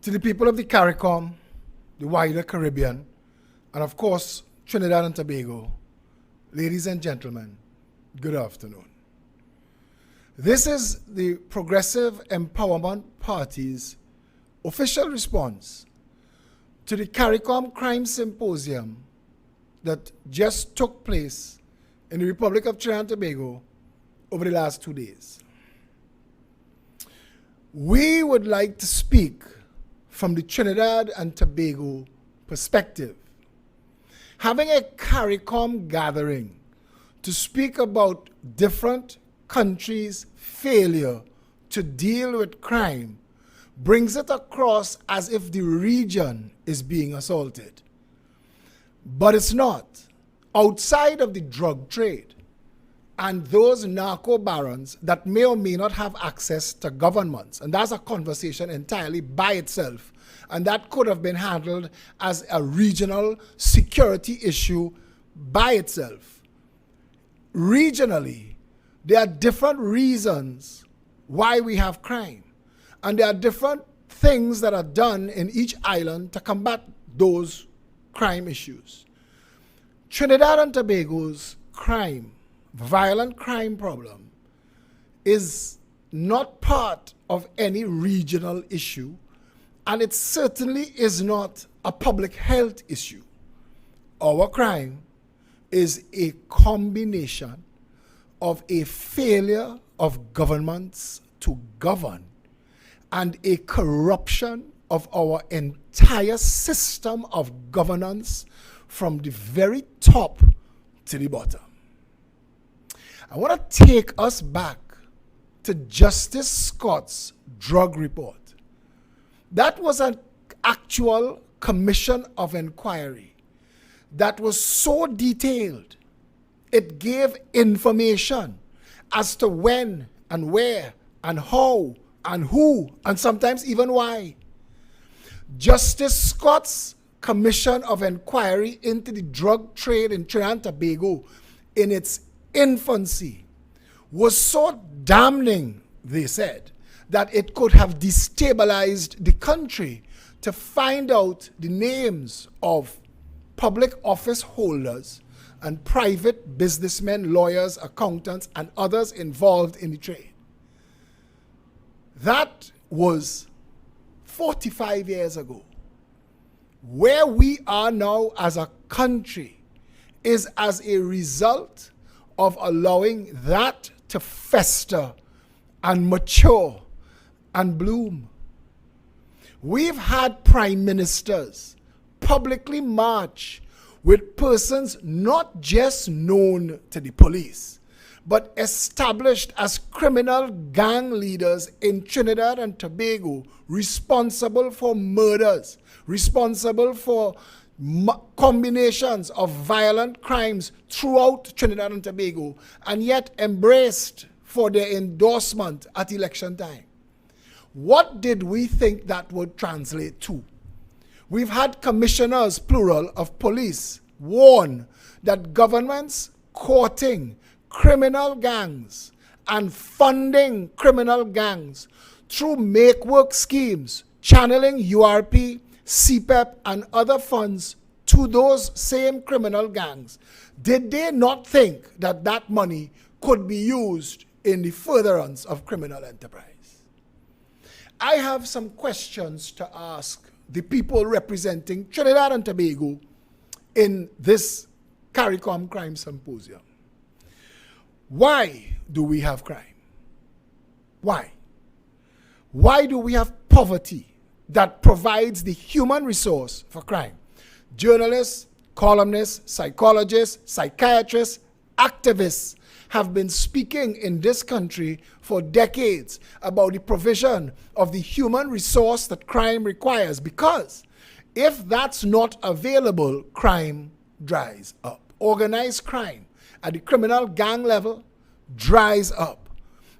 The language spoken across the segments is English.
To the people of the CARICOM, the wider Caribbean, and of course, Trinidad and Tobago, ladies and gentlemen, good afternoon. This is the Progressive Empowerment Party's official response to the CARICOM Crime Symposium that just took place in the Republic of Trinidad and Tobago over the last 2 days. We would like to speak from the Trinidad and Tobago perspective. Having a CARICOM gathering to speak about different countries' failure to deal with crime brings it across as if the region is being assaulted. But it's not. Outside of the drug trade and those narco barons that may or may not have access to governments, and that's a conversation entirely by itself, and that could have been handled as a regional security issue by itself. Regionally, there are different reasons why we have crime, and there are different things that are done in each island to combat those crime issues. Trinidad and Tobago's violent crime problem is not part of any regional issue, and it certainly is not a public health issue. Our crime is a combination of a failure of governments to govern and a corruption of our entire system of governance from the very top to the bottom. I want to take us back to Justice Scott's drug report. That was an actual commission of inquiry that was so detailed. It gave information as to when and where and how and who and sometimes even why. Justice Scott's commission of inquiry into the drug trade in Trinidad and Tobago in its infancy was so damning, they said, that it could have destabilized the country to find out the names of public office holders and private businessmen, lawyers, accountants, and others involved in the trade. That was 45 years ago. Where we are now as a country is as a result of allowing that to fester and mature and bloom. We've had prime ministers publicly march with persons not just known to the police, but established as criminal gang leaders in Trinidad and Tobago, responsible for murders, responsible for combinations of violent crimes throughout Trinidad and Tobago, and yet embraced for their endorsement at election time. What did we think that would translate to? We've had commissioners, plural, of police warn that governments courting criminal gangs and funding criminal gangs through make-work schemes, channeling URP, CPEP, and other funds to those same criminal gangs. Did they not think that that money could be used in the furtherance of criminal enterprise? I have some questions to ask the people representing Trinidad and Tobago in this CARICOM Crime Symposium. Why do we have crime? Why? Why do we have poverty that provides the human resource for crime? Journalists, columnists, psychologists, psychiatrists, activists have been speaking in this country for decades about the provision of the human resource that crime requires, because if that's not available, crime dries up. Organized crime at the criminal gang level dries up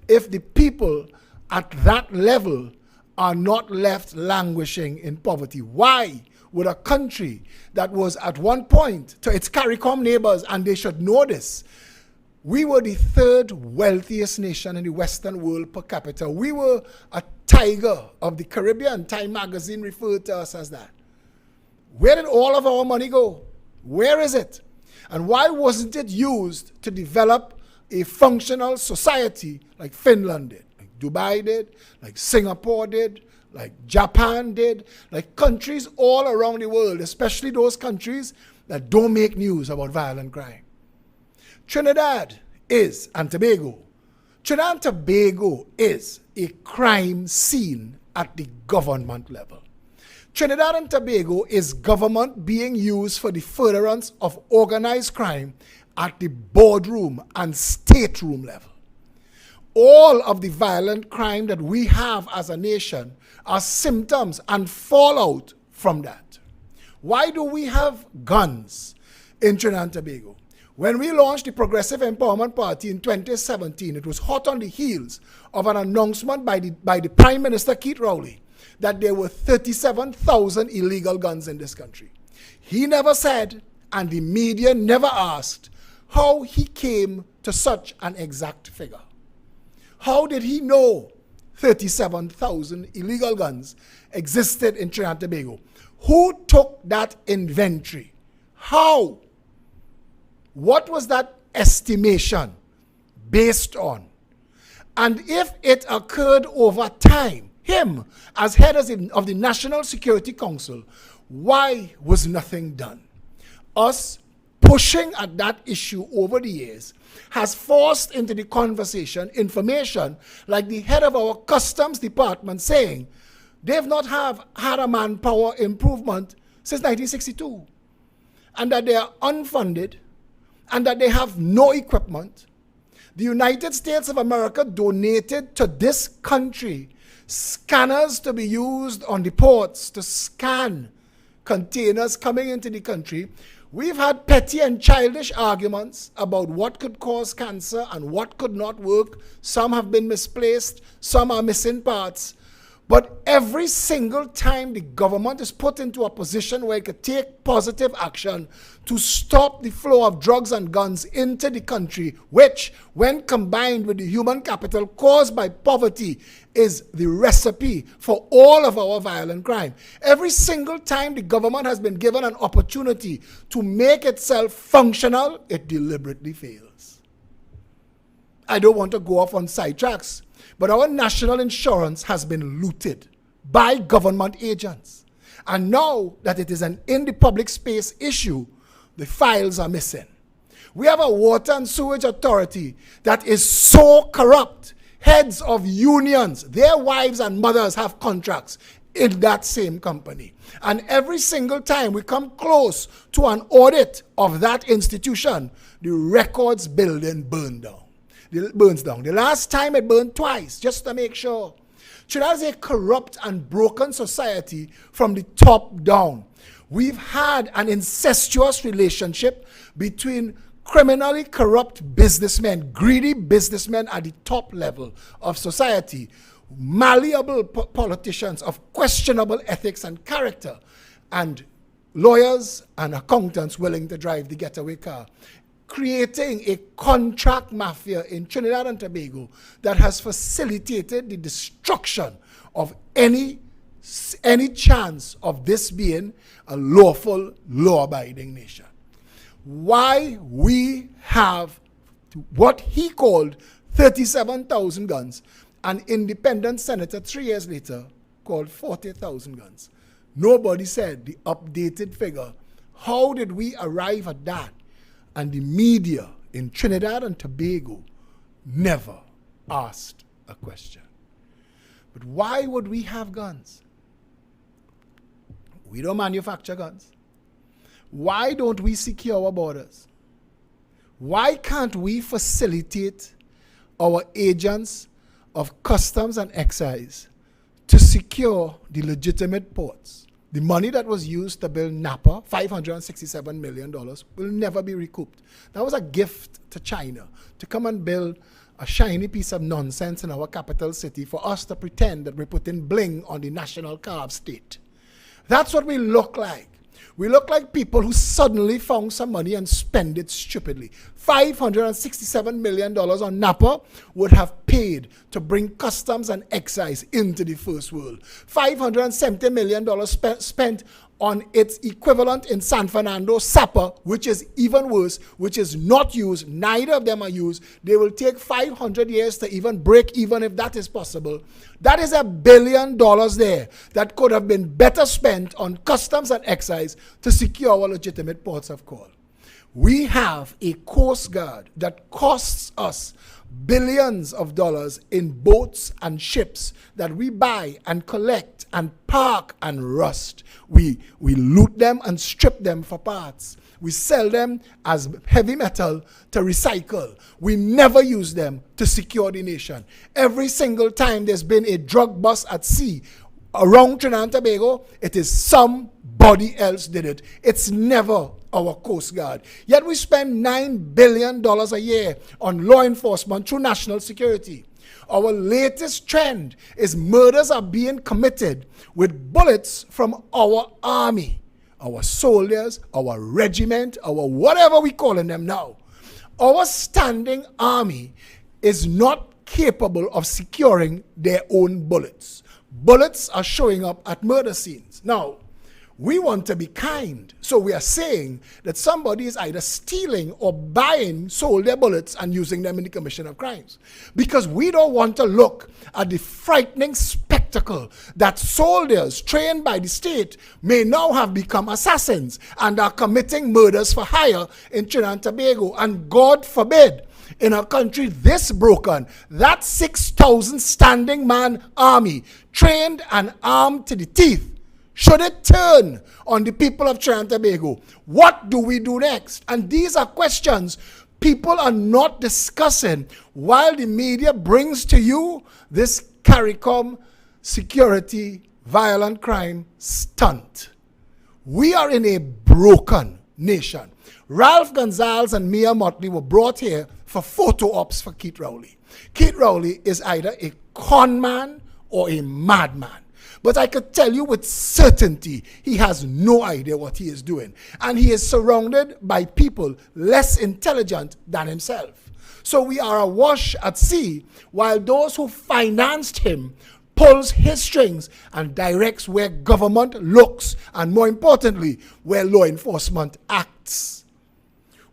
if the people at that level are not left languishing in poverty. Why would a country that was at one point to its CARICOM neighbors, and they should know this, we were the third wealthiest nation in the Western world per capita. We were a tiger of the Caribbean. Time magazine referred to us as that. Where did all of our money go? Where is it? And why wasn't it used to develop a functional society like Finland did, like Dubai did, like Singapore did, like Japan did, like countries all around the world, especially those countries that don't make news about violent crime? Trinidad and Tobago is a crime scene at the government level. Trinidad and Tobago is government being used for the furtherance of organized crime at the boardroom and stateroom level. All of the violent crime that we have as a nation are symptoms and fallout from that. Why do we have guns in Trinidad and Tobago? When we launched the Progressive Empowerment Party in 2017, it was hot on the heels of an announcement by the Prime Minister Keith Rowley that there were 37,000 illegal guns in this country. He never said, and the media never asked, how he came to such an exact figure. How did he know 37,000 illegal guns existed in Trinidad and Tobago? Who took that inventory? How? What was that estimation based on? And if it occurred over time, him as head of the National Security Council, why was nothing done? Us pushing at that issue over the years has forced into the conversation information like the head of our customs department saying they've not had a manpower improvement since 1962, and that they are unfunded, and that they have no equipment. The United States of America donated to this country scanners to be used on the ports to scan containers coming into the country. We've had petty and childish arguments about what could cause cancer and what could not work. Some have been misplaced, some are missing parts. But every single time the government is put into a position where it could take positive action to stop the flow of drugs and guns into the country, which, when combined with the human capital caused by poverty, is the recipe for all of our violent crime. Every single time the government has been given an opportunity to make itself functional, it deliberately fails. I don't want to go off on sidetracks, but our national insurance has been looted by government agents. And now that it is an in the public space issue, the files are missing. We have a water and sewage authority that is so corrupt. Heads of unions, their wives and mothers have contracts in that same company. And every single time we come close to an audit of that institution, the records building burns down. The last time it burned twice, just to make sure. Trinidad is a corrupt and broken society from the top down. We've had an incestuous relationship between criminally corrupt businessmen, greedy businessmen at the top level of society, malleable politicians of questionable ethics and character, and lawyers and accountants willing to drive the getaway car, creating a contract mafia in Trinidad and Tobago that has facilitated the destruction of any chance of this being a lawful, law-abiding nation. Why we have what he called 37,000 guns, an independent senator 3 years later called 40,000 guns. Nobody said the updated figure. How did we arrive at that? And the media in Trinidad and Tobago never asked a question. But why would we have guns? We don't manufacture guns. Why don't we secure our borders? Why can't we facilitate our agents of customs and excise to secure the legitimate ports? The money that was used to build Napa, $567 million, will never be recouped. That was a gift to China to come and build a shiny piece of nonsense in our capital city for us to pretend that we're putting bling on the national car of state. That's what we look like. We look like people who suddenly found some money and spend it stupidly. $567 million on Napa would have paid to bring customs and excise into the first world. $570 million spent on its equivalent in San Fernando, SAPA, which is even worse, which is not used. Neither of them are used. They will take 500 years to even break even, if that is possible. That is $1 billion there that could have been better spent on customs and excise to secure our legitimate ports of call. We have a Coast Guard that costs us billions of dollars in boats and ships that we buy and collect and park and rust. We loot them and strip them for parts. We sell them as heavy metal to recycle. We never use them to secure the nation. Every single time there's been a drug bust at sea around Trinidad and Tobago, it is somebody else did it. It's never our Coast Guard. Yet we spend $9 billion a year on law enforcement through national security. Our latest trend is murders are being committed with bullets from our army, our soldiers, our regiment, our whatever we calling them now. Our standing army is not capable of securing their own bullets. Bullets are showing up at murder scenes. Now, we want to be kind, so we are saying that somebody is either stealing or buying soldier bullets and using them in the commission of crimes. Because we don't want to look at the frightening spectacle that soldiers trained by the state may now have become assassins and are committing murders for hire in Trinidad and Tobago. And God forbid, in a country this broken, that 6,000 standing man army, trained and armed to the teeth, should it turn on the people of Trinidad and Tobago, what do we do next? And these are questions people are not discussing while the media brings to you this CARICOM security, violent crime stunt. We are in a broken nation. Ralph Gonsalves and Mia Motley were brought here for photo ops for Keith Rowley. Keith Rowley is either a con man or a madman. But I could tell you with certainty, he has no idea what he is doing. And he is surrounded by people less intelligent than himself. So we are awash at sea, while those who financed him pulls his strings and directs where government looks, and more importantly, where law enforcement acts.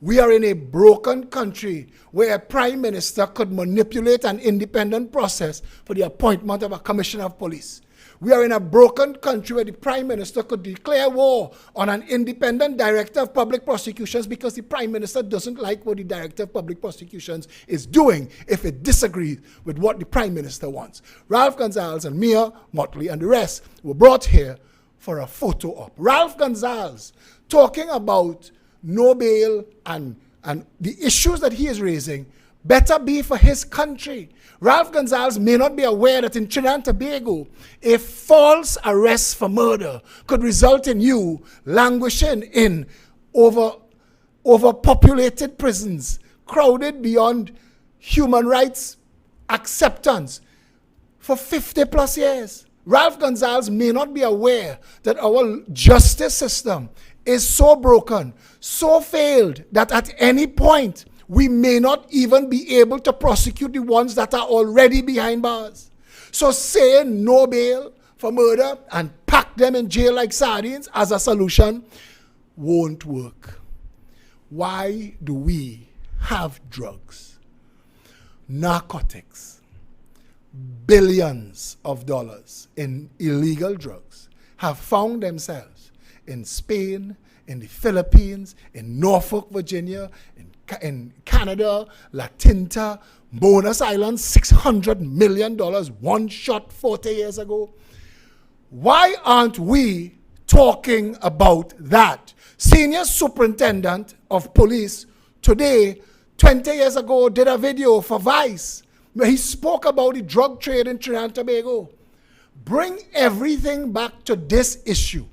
We are in a broken country where a prime minister could manipulate an independent process for the appointment of a commissioner of police. We are in a broken country where the prime minister could declare war on an independent director of public prosecutions because the prime minister doesn't like what the director of public prosecutions is doing if it disagrees with what the prime minister wants. Ralph Gonsalves and Mia Motley and the rest were brought here for a photo op. Ralph Gonsalves talking about no bail and the issues that he is raising better be for his country. Ralph Gonsalves may not be aware that in Trinidad and Tobago, a false arrest for murder could result in you languishing in overpopulated prisons, crowded beyond human rights acceptance for 50 plus years. Ralph Gonsalves may not be aware that our justice system is so broken, so failed, that at any point, we may not even be able to prosecute the ones that are already behind bars. So saying no bail for murder and pack them in jail like sardines as a solution won't work. Why do we have drugs, narcotics, billions of dollars in illegal drugs have found themselves in Spain, in the Philippines, in Norfolk, Virginia, in Canada, La Tinta, Bonus Island, $600 million, one shot 40 years ago. Why aren't we talking about that? Senior Superintendent of Police today, 20 years ago, did a video for Vice where he spoke about the drug trade in Trinidad and Tobago. Bring everything back to this issue.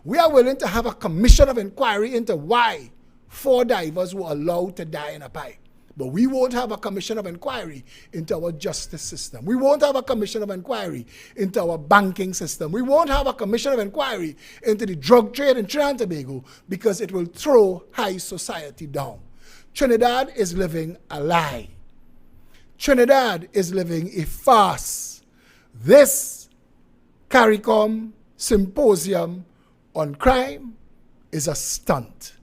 We are willing to have a commission of inquiry into why 4 divers were allowed to die in a pipe. But we won't have a commission of inquiry into our justice system. We won't have a commission of inquiry into our banking system. We won't have a commission of inquiry into the drug trade in Trinidad and Tobago because it will throw high society down. Trinidad is living a lie. Trinidad is living a farce. This CARICOM symposium on crime is a stunt,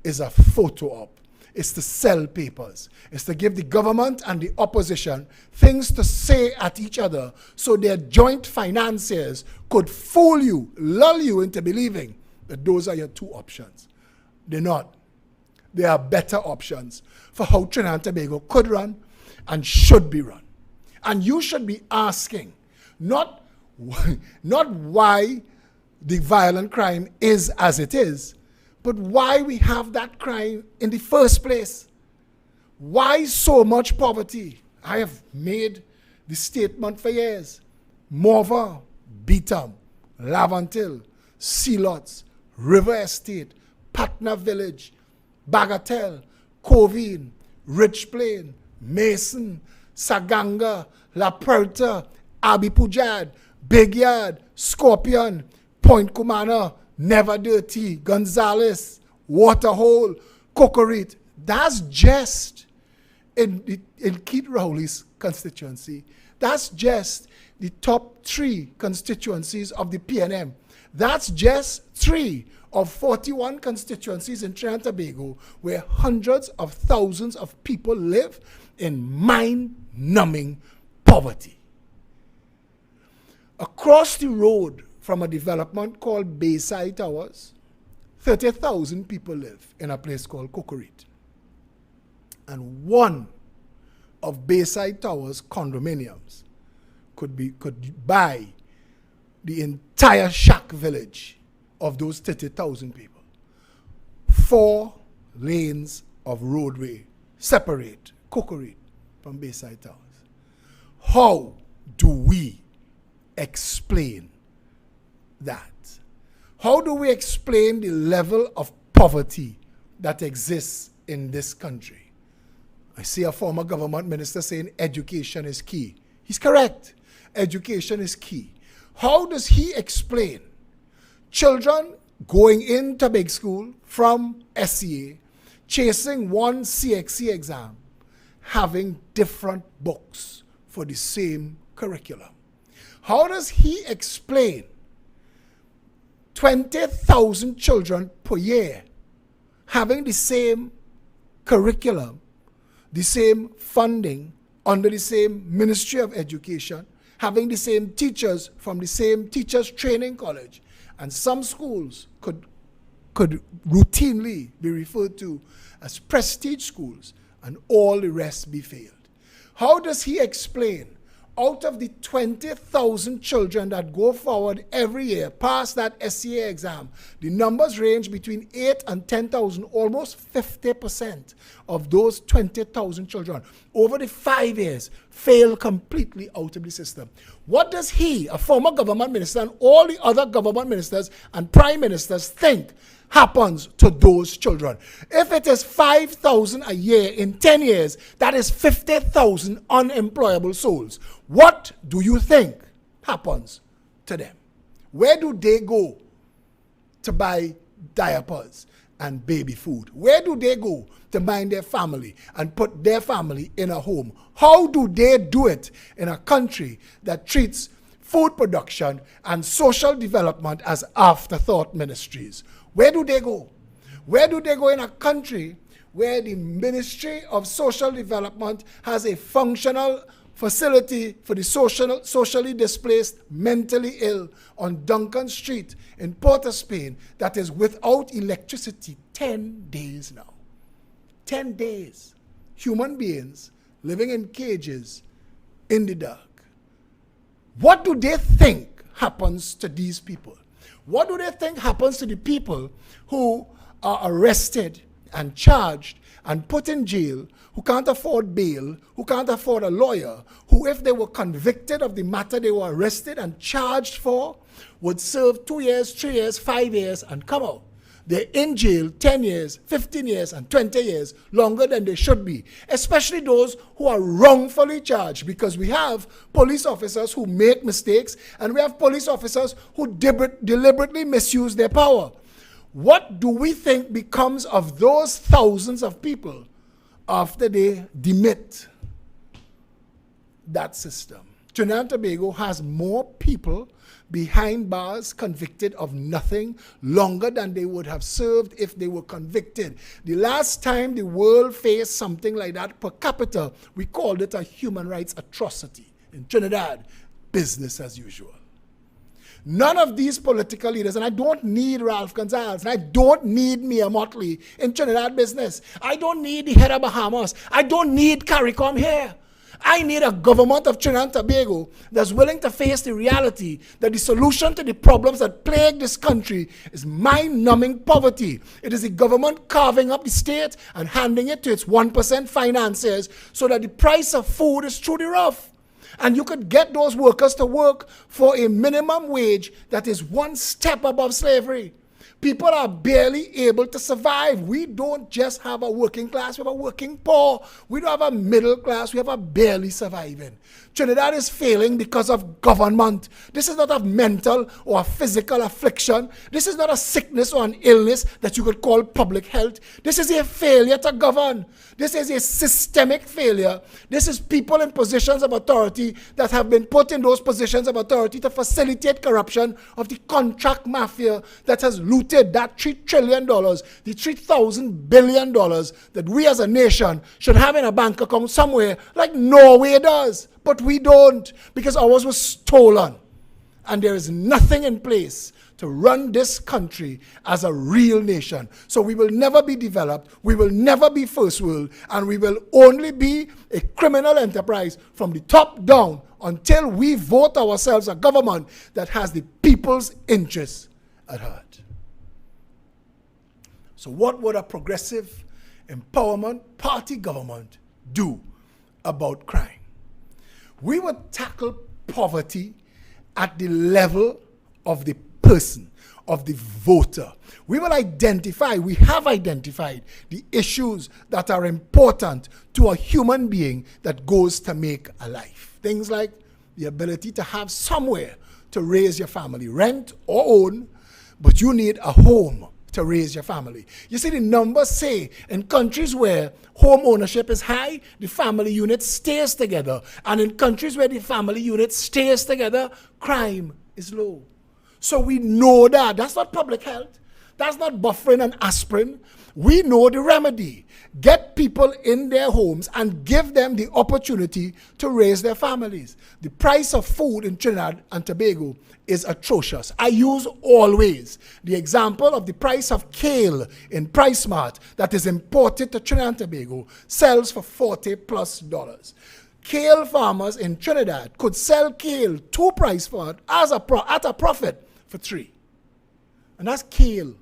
is a photo op. It's to sell papers. It's to give the government and the opposition things to say at each other so their joint financiers could fool you, lull you into believing that those are your two options. They're not. There are better options for how Trinidad and Tobago could run and should be run. And you should be asking, not why the violent crime is as it is, but why we have that crime in the first place. Why so much poverty? I have made the statement for years. Morva, Beetham, Lavantil, Sealots, River Estate, Patna Village, Bagatelle, Covine, Rich Plain, Mason, Saganga, La Puerta, Abbey Pujad, Big Yard, Scorpion, Point Cumana, Never Dirty, Gonzales, Waterhole, Cocorite. That's just in Keith Rowley's constituency. That's just the top 3 constituencies of the PNM. That's just 3 of 41 constituencies in Trinidad and Tobago where hundreds of thousands of people live in mind-numbing poverty. Across the road from a development called Bayside Towers, 30,000 people live in a place called Cocorite. And one of Bayside Towers condominiums could buy the entire shack village of those 30,000 people. 4 lanes of roadway separate Cocorite from Bayside Towers. How do we explain that? How do we explain the level of poverty that exists in this country? I see a former government minister saying education is key. He's correct. Education is key. How does he explain children going into big school from SCA, chasing one CXC exam, having different books for the same curriculum? How does he explain 20,000 children per year having the same curriculum, the same funding under the same Ministry of Education, having the same teachers from the same teachers training college, and some schools could routinely be referred to as prestige schools, and all the rest be failed? How does he explain out of the 20,000 children that go forward every year past that SCA exam, the numbers range between 8 and 10,000, almost 50% of those 20,000 children over the 5 years fail completely out of the system? What does he, a former government minister, and all the other government ministers and prime ministers think happens to those children? If it is 5,000 a year in 10 years, that is 50,000 unemployable souls. What do you think happens to them? Where do they go to buy diapers and baby food? Where do they go to mind their family and put their family in a home? How do they do it in a country that treats food production and social development as afterthought ministries? Where do they go? Where do they go in a country where the Ministry of Social Development has a functional facility for the socially displaced, mentally ill on Duncan Street in Port of Spain that is without electricity 10 days now? 10 days. Human beings living in cages in the dark. What do they think happens to these people? What do they think happens to the people who are arrested and charged and put in jail, who can't afford bail, who can't afford a lawyer, who, if they were convicted of the matter they were arrested and charged for, would serve 2 years, 3 years, 5 years and come out? They're in jail 10 years, 15 years, and 20 years, longer than they should be, especially those who are wrongfully charged, because we have police officers who make mistakes, and we have police officers who deliberately misuse their power. What do we think becomes of those thousands of people after they demit that system? Trinidad and Tobago has more people behind bars convicted of nothing longer than they would have served if they were convicted. The last time the world faced something like that per capita, we called it a human rights atrocity. In Trinidad, business as usual. None of these political leaders, and I don't need Ralph Gonzalez, and I don't need Mia Motley in Trinidad business. I don't need the head of Bahamas. I don't need CARICOM here. I need a government of Trinidad and Tobago that's willing to face the reality that the solution to the problems that plague this country is mind-numbing poverty. It is the government carving up the state and handing it to its 1% financiers so that the price of food is through the roof. And you could get those workers to work for a minimum wage that is one step above slavery. People are barely able to survive. We don't just have a working class, we have a working poor. We don't have a middle class, we have a barely surviving. Trinidad is failing because of government. This is not a mental or a physical affliction. This is not a sickness or an illness that you could call public health. This is a failure to govern. This is a systemic failure. This is people in positions of authority that have been put in those positions of authority to facilitate corruption of the contract mafia that has looted that $3 trillion, the $3,000 billion that we as a nation should have in a bank account somewhere like Norway does. But we don't, because ours was stolen. And there is nothing in place to run this country as a real nation. So we will never be developed, we will never be first world, and we will only be a criminal enterprise from the top down until we vote ourselves a government that has the people's interests at heart. So what would a progressive empowerment party government do about crime? We would tackle poverty at the level of the person, of the voter. We have identified the issues that are important to a human being that goes to make a life. Things like the ability to have somewhere to raise your family, rent or own, but you need a home to raise your family. You see, the numbers say in countries where home ownership is high, the family unit stays together. And in countries where the family unit stays together, crime is low. So we know that. That's not public health. That's not buffering and aspirin. We know the remedy. Get people in their homes and give them the opportunity to raise their families. The price of food in Trinidad and Tobago is atrocious. I use always the example of the price of kale in Price Mart that is imported to Trinidad and Tobago sells for $40+. Kale farmers in Trinidad could sell kale to Price Mart at a profit for $3. And that's kale.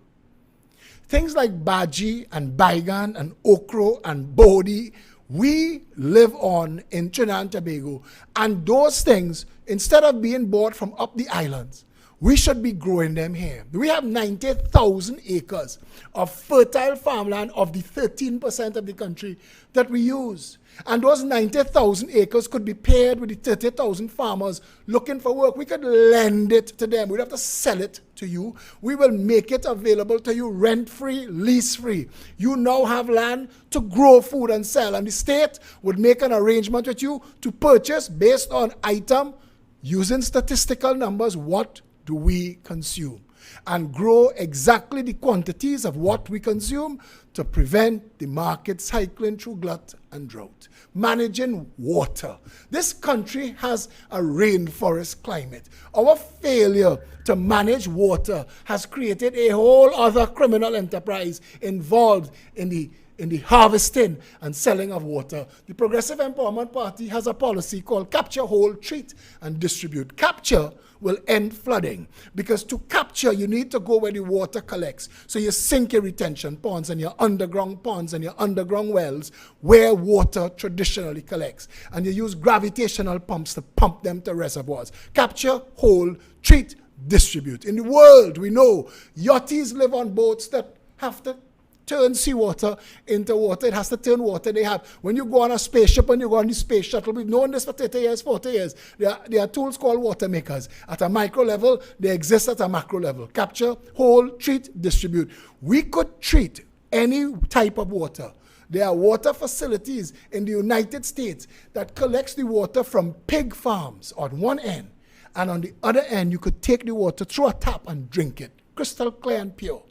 Things like bhaji and baigan and okra and bodi, we live on in Trinidad and Tobago. And those things, instead of being bought from up the islands, we should be growing them here. We have 90,000 acres of fertile farmland of the 13% of the country that we use. And those 90,000 acres could be paired with the 30,000 farmers looking for work. We could lend it to them. We'd have to sell it to you. We will make it available to you rent-free, lease-free. You now have land to grow food and sell. And the state would make an arrangement with you to purchase based on item, using statistical numbers, what do we consume, and grow exactly the quantities of what we consume to prevent the market cycling through glut and drought. Managing water. This country has a rainforest climate. Our failure to manage water has created a whole other criminal enterprise involved in the harvesting and selling of water. The Progressive Empowerment Party has a policy called capture, hold, treat, and distribute. Capture will end flooding, because to capture, you need to go where the water collects. So you sink your retention ponds and your underground ponds and your underground wells where water traditionally collects. And you use gravitational pumps to pump them to reservoirs. Capture, hold, treat, distribute. In the world, we know yachties live on boats that have to turn seawater into water. It has to turn water. They have, when you go on a spaceship and you go on the space shuttle, we've known this for 30 years, 40 years. There are tools called water makers. At a micro level, they exist at a macro level. Capture, hold, treat, distribute. We could treat any type of water. There are water facilities in the United States that collects the water from pig farms on one end, and on the other end, you could take the water through a tap and drink it. Crystal clear and pure.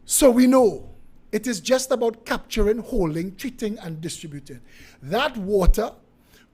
So we know it is just about capturing, holding, treating, and distributing. That water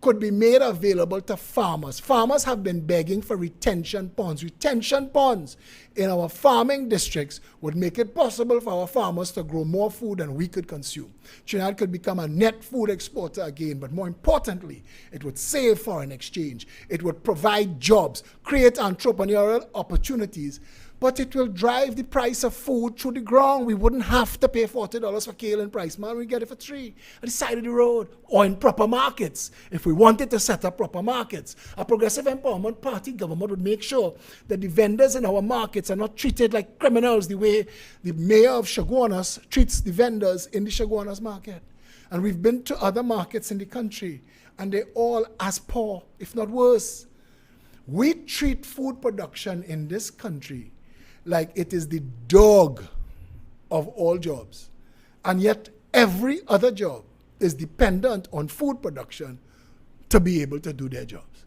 could be made available to farmers. Farmers have been begging for retention ponds. Retention ponds in our farming districts would make it possible for our farmers to grow more food than we could consume. Trinidad could become a net food exporter again, but more importantly, it would save foreign exchange. It would provide jobs, create entrepreneurial opportunities, but it will drive the price of food through the ground. We wouldn't have to pay $40 for kale and price. Man, we get it for $3 at the side of the road or in proper markets. If we wanted to set up proper markets, a progressive empowerment party government would make sure that the vendors in our markets are not treated like criminals the way the mayor of Chaguanas treats the vendors in the Chaguanas market. And we've been to other markets in the country, and they're all as poor, if not worse. We treat food production in this country like it is the dog of all jobs. And yet every other job is dependent on food production to be able to do their jobs.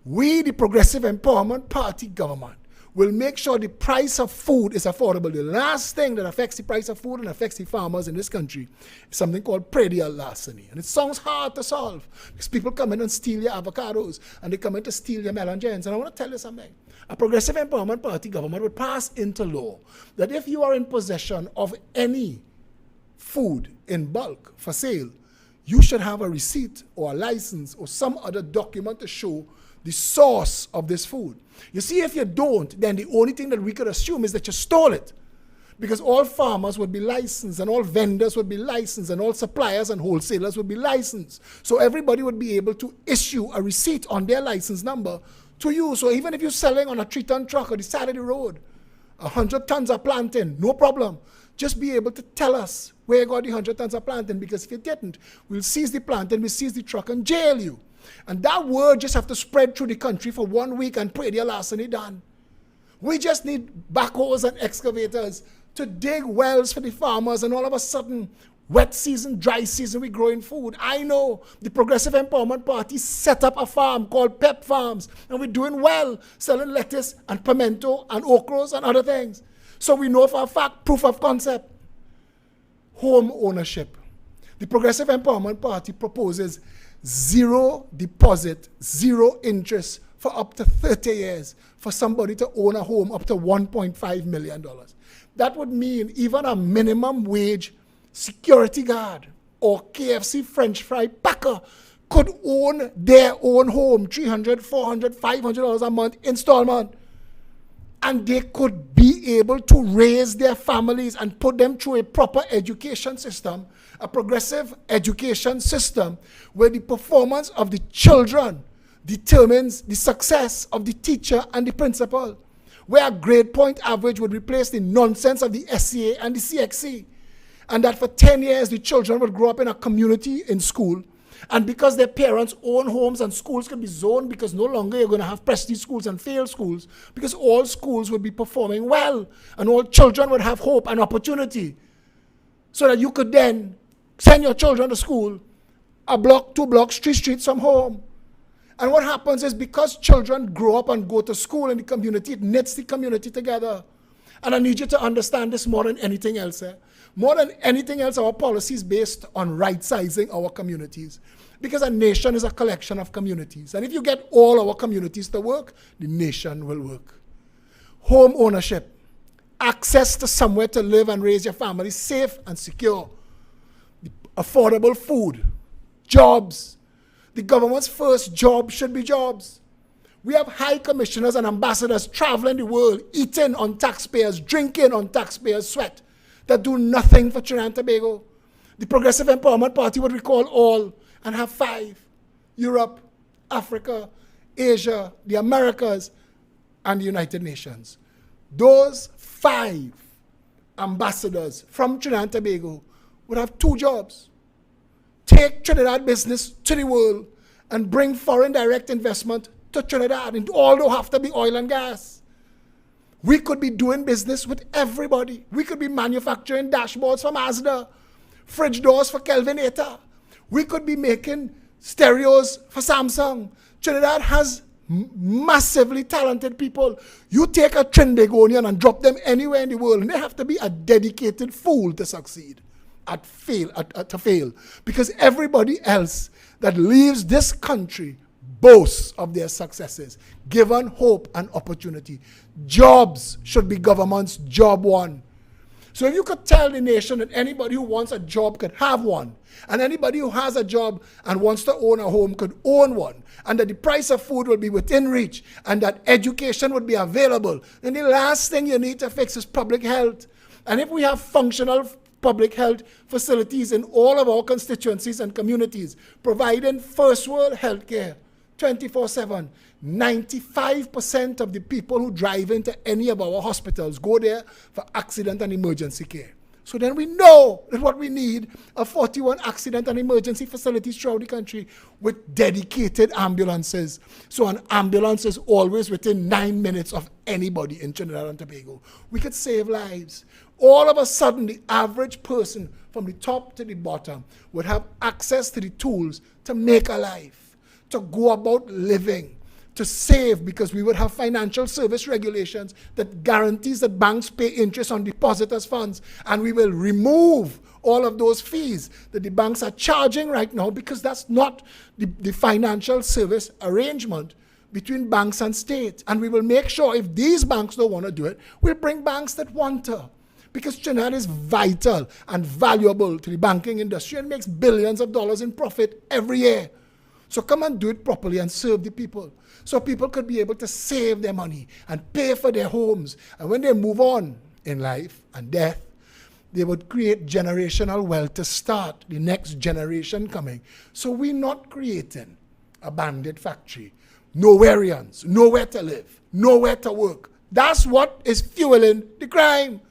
We, the Progressive Empowerment Party government, will make sure the price of food is affordable. The last thing that affects the price of food and affects the farmers in this country is something called predial larceny. And it sounds hard to solve because people come in and steal your avocados and they come in to steal your melon. And I want to tell you something. A Progressive Empowerment Party government would pass into law that if you are in possession of any food in bulk for sale, you should have a receipt or a license or some other document to show the source of this food. You see, if you don't, then the only thing that we could assume is that you stole it. Because all farmers would be licensed, and all vendors would be licensed, and all suppliers and wholesalers would be licensed. So everybody would be able to issue a receipt on their license number to you. So even if you're selling on a 3-ton truck on the side of the road, 100 tons of plantain, no problem. Just be able to tell us where you got the 100 tons of plantain, because if you didn't, we'll seize the plantain, we'll seize the truck and jail you. And that word just have to spread through the country for 1 week and pray their larceny done. We just need backhoes and excavators to dig wells for the farmers, and all of a sudden, wet season, dry season, we growing food. I know the Progressive Empowerment Party set up a farm called Pep Farms, and we're doing well, selling lettuce and pimento and okras and other things. So we know for a fact, proof of concept. Home ownership. The Progressive Empowerment Party proposes 0 deposit, 0 interest for up to 30 years for somebody to own a home up to $1.5 million. That would mean even a minimum wage security guard or KFC French fry packer could own their own home, $300, $400, $500 a month installment. And they could be able to raise their families and put them through a proper education system, a progressive education system where the performance of the children determines the success of the teacher and the principal, where a grade point average would replace the nonsense of the SCA and the CXC, and that for 10 years the children would grow up in a community in school. And because their parents own homes and schools can be zoned, because no longer you're going to have prestige schools and failed schools, because all schools would be performing well and all children would have hope and opportunity, so that you could then send your children to school a block, 2 blocks, 3 streets from home. And what happens is, because children grow up and go to school in the community, it knits the community together. And I need you to understand this more than anything else. More than anything else, our policy is based on right-sizing our communities, because a nation is a collection of communities. And if you get all our communities to work, the nation will work. Home ownership, access to somewhere to live and raise your family safe and secure, affordable food, jobs. The government's first job should be jobs. We have high commissioners and ambassadors traveling the world, eating on taxpayers, drinking on taxpayers' sweat, that do nothing for Trinidad and Tobago. The Progressive Empowerment Party would recall all and have 5: Europe, Africa, Asia, the Americas, and the United Nations. Those 5 ambassadors from Trinidad and Tobago would have 2 jobs. Take Trinidad business to the world and bring foreign direct investment to Trinidad. And all don't have to be oil and gas. We could be doing business with everybody. We could be manufacturing dashboards for Mazda, fridge doors for Kelvinator. We could be making stereos for Samsung. Trinidad has massively talented people. You take a Trinidadian and drop them anywhere in the world, and they have to be a dedicated fool to succeed, to fail. Because everybody else that leaves this country boasts of their successes, given hope and opportunity. Jobs should be government's job one. So if you could tell the nation that anybody who wants a job could have one, and anybody who has a job and wants to own a home could own one, and that the price of food will be within reach, and that education would be available, then the last thing you need to fix is public health. And if we have functional public health facilities in all of our constituencies and communities, providing first world health care 24/7, 95% of the people who drive into any of our hospitals go there for accident and emergency care. So then we know that what we need are 41 accident and emergency facilities throughout the country with dedicated ambulances. So an ambulance is always within 9 minutes of anybody in Trinidad and Tobago. We could save lives. All of a sudden, the average person from the top to the bottom would have access to the tools to make a life, to go about living, to save, because we would have financial service regulations that guarantees that banks pay interest on depositors' funds, and we will remove all of those fees that the banks are charging right now, because that's not the financial service arrangement between banks and state. And we will make sure if these banks don't want to do it, we'll bring banks that want to. Because Trinidad is vital and valuable to the banking industry and makes billions of dollars in profit every year. So come and do it properly and serve the people. So people could be able to save their money and pay for their homes. And when they move on in life and death, they would create generational wealth to start the next generation coming. So we're not creating a bandit factory. Nowhereans, nowhere to live, nowhere to work. That's what is fueling the crime.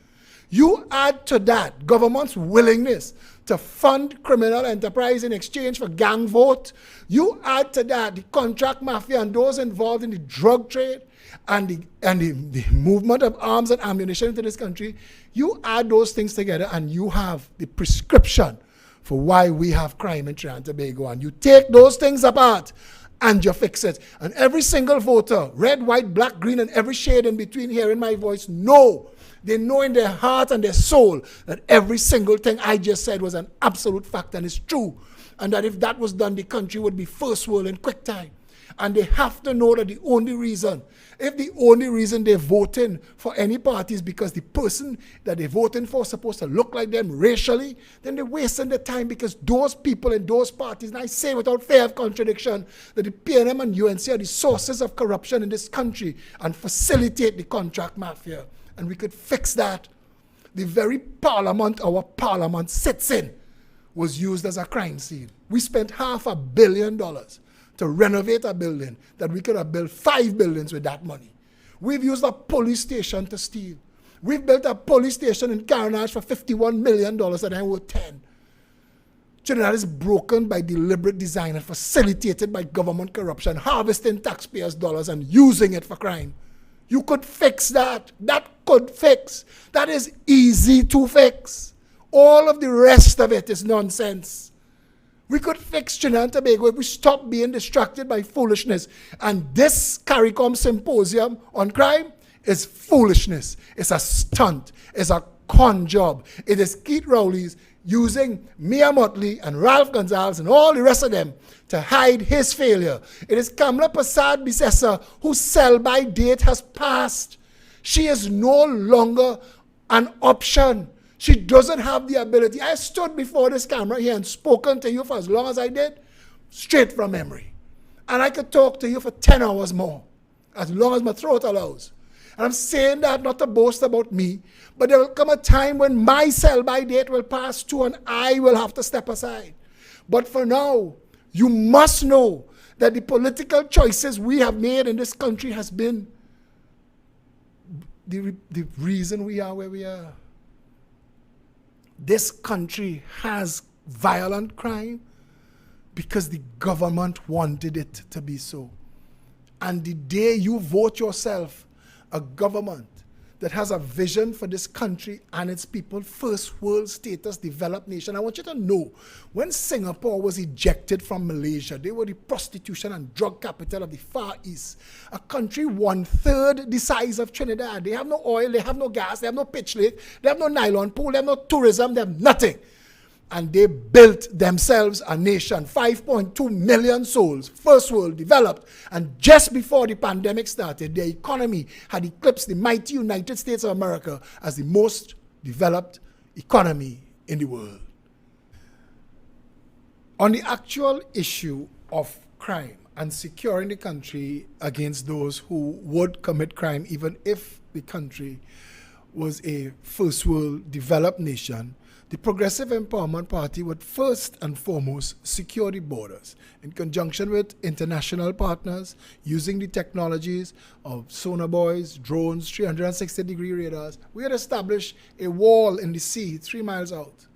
You add to that government's willingness to fund criminal enterprise in exchange for gang vote. You add to that the contract mafia and those involved in the drug trade and the movement of arms and ammunition into this country. You add those things together and you have the prescription for why we have crime in Trinidad and Tobago. And you take those things apart and you fix it. And every single voter, red, white, black, green, and every shade in between hearing my voice, know. They know in their heart and their soul that every single thing I just said was an absolute fact and is true. And that if that was done, the country would be first world in quick time. And they have to know that the only reason they're voting for any party is because the person that they're voting for is supposed to look like them racially, then they're wasting their time, because those people in those parties, and I say without fear of contradiction, that the PNM and UNC are the sources of corruption in this country and facilitate the contract mafia. And we could fix that. The very parliament our parliament sits in was used as a crime scene. We spent $500 million to renovate a building that we could have built 5 buildings with that money. We've used a police station to steal. We've built a police station in Carnage for $51 million and I worth 10. Trinidad is broken by deliberate design and facilitated by government corruption, harvesting taxpayers' dollars and using it for crime. You could fix that. That could fix. That is easy to fix. All of the rest of it is nonsense. We could fix Trinidad and Tobago if we stop being distracted by foolishness. And this CARICOM symposium on crime is foolishness. It's a stunt. It's a con job. It is Keith Rowley's using Mia Motley and Ralph Gonzalez and all the rest of them to hide his failure. It is Kamla Prasad Bisesa whose sell-by date has passed. She is no longer an option. She doesn't have the ability. I stood before this camera here and spoken to you for as long as I did, straight from memory. And I could talk to you for 10 hours more, as long as my throat allows. And I'm saying that not to boast about me, but there will come a time when my sell-by date will pass too and I will have to step aside. But for now, you must know that the political choices we have made in this country has been the reason we are where we are. This country has violent crime because the government wanted it to be so. And the day you vote yourself a government that has a vision for this country and its people, first world status, developed nation. I want you to know, when Singapore was ejected from Malaysia, they were the prostitution and drug capital of the Far East. A country 1/3 the size of Trinidad. They have no oil, they have no gas, they have no pitch lake, they have no nylon pool, they have no tourism, they have nothing. And they built themselves a nation, 5.2 million souls, first world, developed. And just before the pandemic started, their economy had eclipsed the mighty United States of America as the most developed economy in the world. On the actual issue of crime and securing the country against those who would commit crime, even if the country was a first world developed nation, the Progressive Empowerment Party would first and foremost secure the borders in conjunction with international partners using the technologies of sonar buoys, drones, 360-degree radars. We had established a wall in the sea 3 miles out.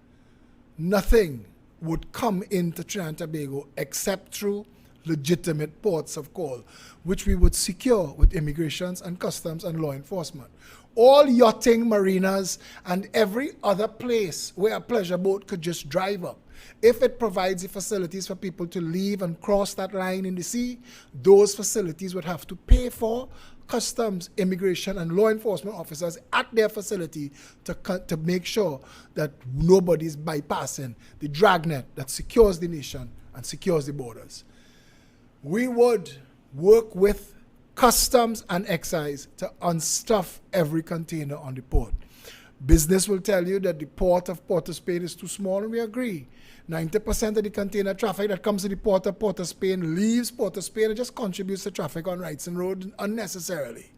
Nothing would come into Trinidad and Tobago except through legitimate ports of call, which we would secure with immigrations and customs and law enforcement. All yachting marinas and every other place where a pleasure boat could just drive up, if it provides the facilities for people to leave and cross that line in the sea, those facilities would have to pay for customs, immigration, and law enforcement officers at their facility to make sure that nobody's bypassing the dragnet that secures the nation and secures the borders. We would work with customs and excise to unstuff every container on the port. Business will tell you that the port of Port of Spain is too small, and we agree. 90% of the container traffic that comes to the port of Port of Spain leaves Port of Spain and just contributes to traffic on Wrightson Road unnecessarily.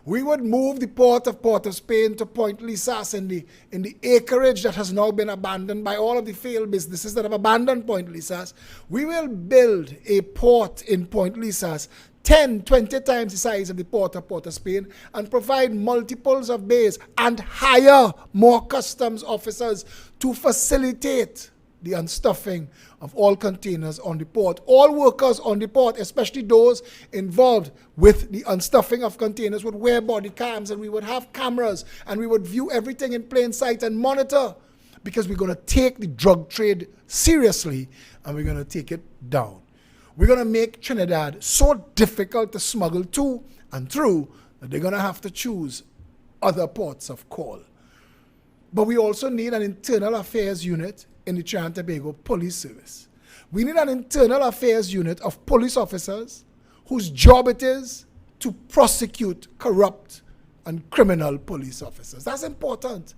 We would move the port of Spain to Point Lisas in the acreage that has now been abandoned by all of the failed businesses that have abandoned Point Lisas. We will build a port in Point Lisas 10, 20 times the size of the port of Spain and provide multiples of bays and hire more customs officers to facilitate the unstuffing of all containers on the port. All workers on the port, especially those involved with the unstuffing of containers, would wear body cams, and we would have cameras, and we would view everything in plain sight and monitor, because we're going to take the drug trade seriously and we're going to take it down. We're going to make Trinidad so difficult to smuggle to and through that they're going to have to choose other ports of call. But we also need an internal affairs unit in the Trinidad and Tobago Police Service. We need an internal affairs unit of police officers whose job it is to prosecute corrupt and criminal police officers. That's important.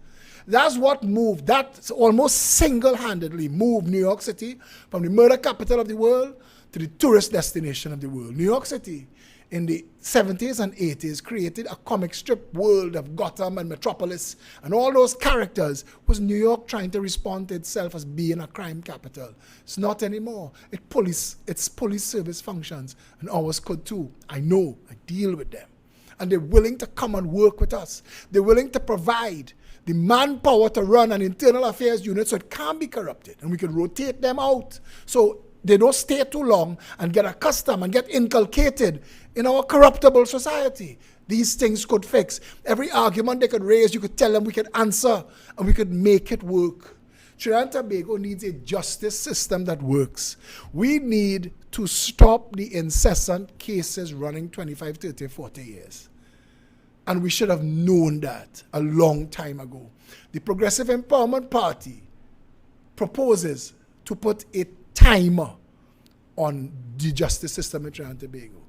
That's what moved, that almost single-handedly moved New York City from the murder capital of the world to the tourist destination of the world. New York City in the 70s and 80s created a comic strip world of Gotham and Metropolis, and all those characters was New York trying to respond to itself as being a crime capital. It's not anymore. Its police service functions, and ours could too. I know, I deal with them. And they're willing to come and work with us. They're willing to provide the manpower to run an internal affairs unit so it can't be corrupted, and we can rotate them out so they don't stay too long and get accustomed and get inculcated in our corruptible society. These things could fix. Every argument they could raise, you could tell them, we could answer, and we could make it work. Trinidad and Tobago needs a justice system that works. We need to stop the incessant cases running 25, 30, 40 years. And we should have known that a long time ago. The Progressive Empowerment Party proposes to put a timer on the justice system in Trinidad and Tobago.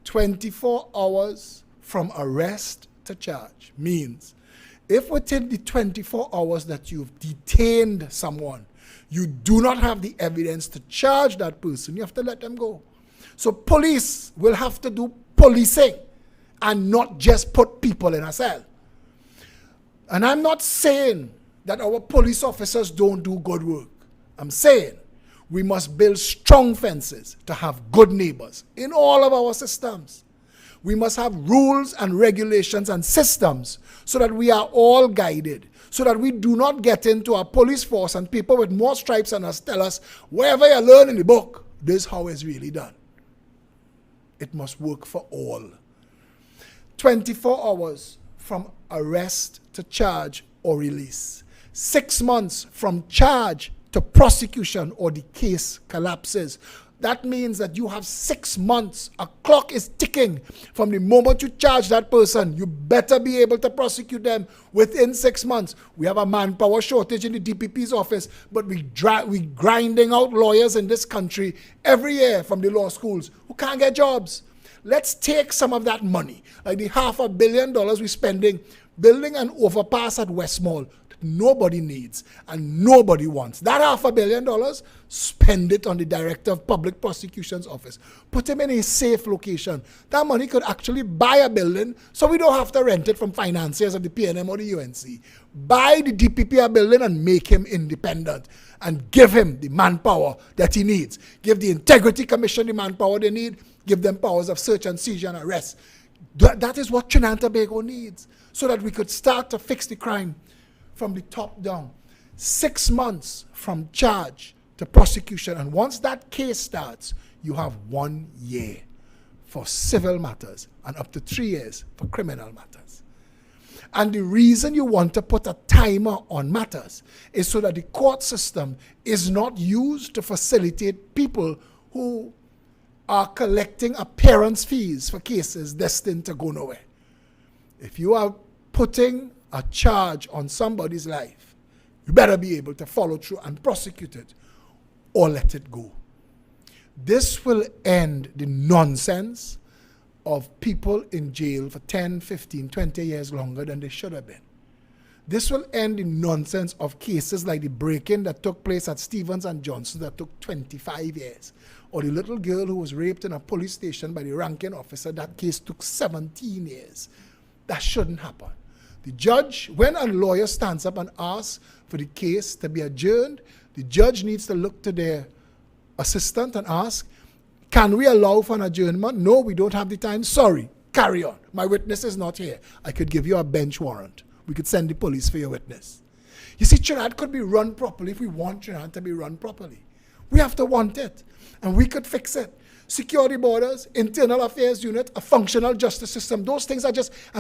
24 hours from arrest to charge means if within the 24 hours that you've detained someone, you do not have the evidence to charge that person, you have to let them go. So police will have to do policing and not just put people in a cell. And I'm not saying that our police officers don't do good work. I'm saying we must build strong fences to have good neighbors in all of our systems. We must have rules and regulations and systems so that we are all guided, so that we do not get into a police force and people with more stripes than us tell us, wherever you learn in the book, this is how it's really done. It must work for all. 24 hours from arrest to charge or release. 6 months from charge to prosecution or the case collapses. That means that you have 6 months. A clock is ticking. From the moment you charge that person, you better be able to prosecute them within 6 months. We have a manpower shortage in the DPP's office, but we grinding out lawyers in this country every year from the law schools who can't get jobs. Let's take some of that money, like the $500 million we're spending building an overpass at Westmall that nobody needs and nobody wants. That $500 million, spend it on the Director of Public Prosecution's office. Put him in a safe location. That money could actually buy a building so we don't have to rent it from financiers of the PNM or the UNC. Buy the DPP a building and make him independent and give him the manpower that he needs. Give the Integrity Commission the manpower they need. Give them powers of search and seizure and arrest. That is what Trinidad and Tobago needs, so that we could start to fix the crime from the top down. 6 months from charge to prosecution. And once that case starts, you have 1 year for civil matters and up to 3 years for criminal matters. And the reason you want to put a timer on matters is so that the court system is not used to facilitate people who are collecting appearance fees for cases destined to go nowhere. If you are putting a charge on somebody's life, you better be able to follow through and prosecute it or let it go. This will end the nonsense of people in jail for 10, 15, 20 years longer than they should have been. This will end the nonsense of cases like the break-in that took place at Stevens and Johnson that took 25 years. Or the little girl who was raped in a police station by the ranking officer, that case took 17 years. That shouldn't happen. The judge, when a lawyer stands up and asks for the case to be adjourned, the judge needs to look to their assistant and ask, can we allow for an adjournment? No, we don't have the time. Sorry, carry on. My witness is not here. I could give you a bench warrant. We could send the police for your witness. You see, Trinidad could be run properly if we want Trinidad to be run properly. We have to want it, and we could fix it. Security borders, internal affairs unit, a functional justice system. Those things I'm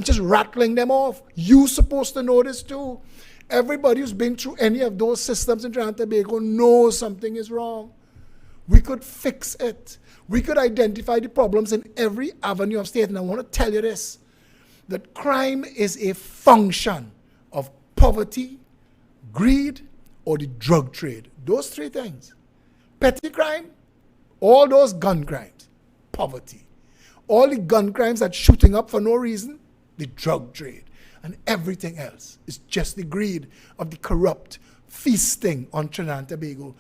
just rattling them off. You're supposed to know this too. Everybody who's been through any of those systems in Trinidad and Tobago knows something is wrong. We could fix it. We could identify the problems in every avenue of state. And I want to tell you this, that crime is a function of poverty, greed, or the drug trade. Those three things. Petty crime, all those gun crimes, poverty. All the gun crimes that's shooting up for no reason, the drug trade. And everything else is just the greed of the corrupt feasting on Trinidad and Tobago.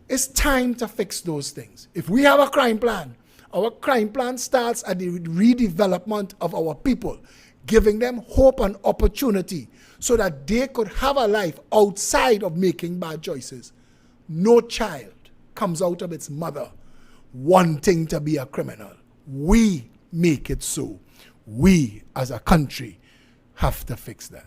It's time to fix those things. If we have a crime plan, our crime plan starts at the redevelopment of our people, giving them hope and opportunity so that they could have a life outside of making bad choices. No child comes out of its mother wanting to be a criminal. We make it so. We, as a country, have to fix that.